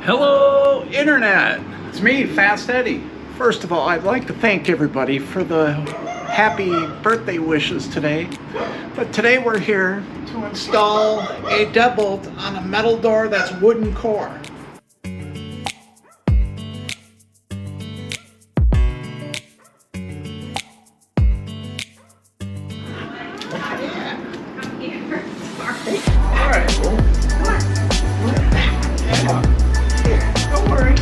Hello, Internet! It's me, Fast Eddie. First of all, I'd like to thank everybody for the happy birthday wishes today. But today we're here to install a deadbolt on a metal door that's wooden core. Alright, don't worry.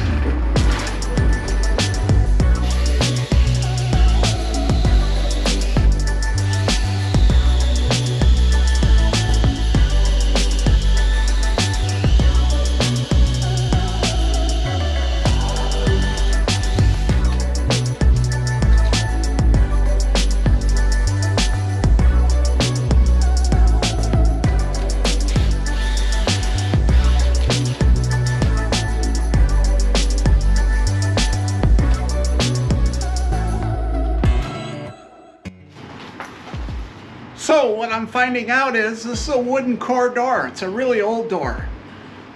So what I'm finding out is this is a wooden core door. It's a really old door.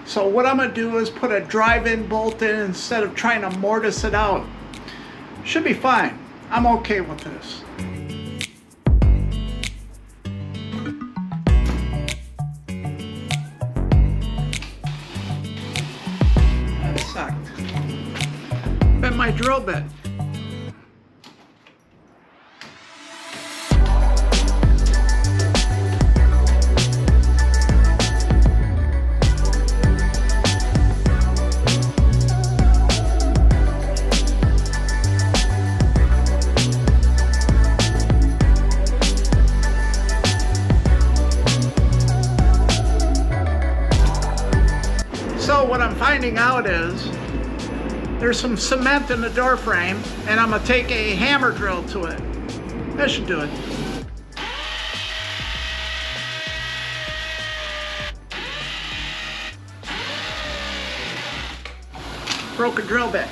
So what I'm going to do is put a drive-in bolt in instead of trying to mortise it out. Should be fine. I'm okay with this. That sucked. Bent my drill bit. So what I'm finding out is there's some cement in the door frame, and I'm going to take a hammer drill to it. That should do it. Broke a drill bit.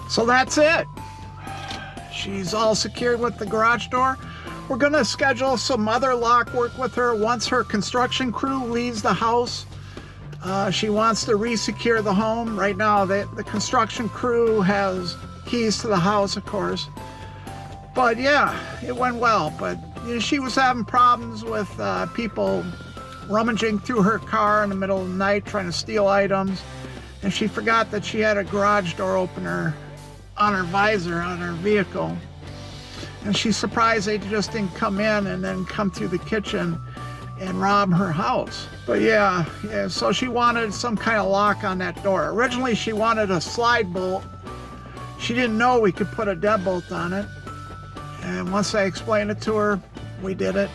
So that's it. She's all secured with the garage door. We're gonna schedule some other lock work with her once her construction crew leaves the house. She wants to re-secure the home. Right now, the construction crew has keys to the house, of course. But yeah, it went well. But you know, she was having problems with people rummaging through her car in the middle of the night trying to steal items. And she forgot that she had a garage door opener on her visor on her vehicle, and she's surprised they just didn't come in and then come through the kitchen and rob her house. But yeah, so she wanted some kind of lock on that door. Originally she wanted a slide bolt. She didn't know we could put a deadbolt on it, and once I explained it to her, we did it.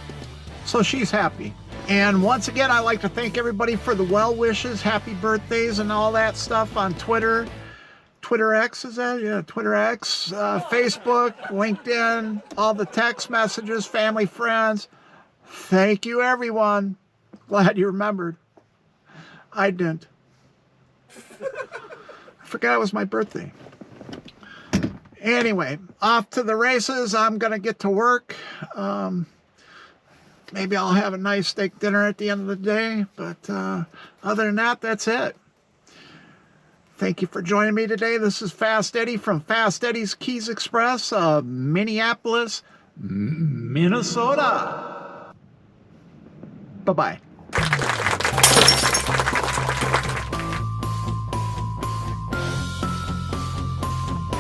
So she's happy. And once again, I'd like to thank everybody for the well wishes, happy birthdays and all that stuff on Twitter. Twitter X, is that? Yeah, Twitter X, Facebook, LinkedIn, all the text messages, family, friends. Thank you, everyone. Glad you remembered. I didn't. I forgot it was my birthday. Anyway, off to the races. I'm going to get to work. Maybe I'll have a nice steak dinner at the end of the day. But other than that, that's it. Thank you for joining me today. This is Fast Eddie from Fast Eddie's Keys Express of Minneapolis, Minnesota. Bye-bye.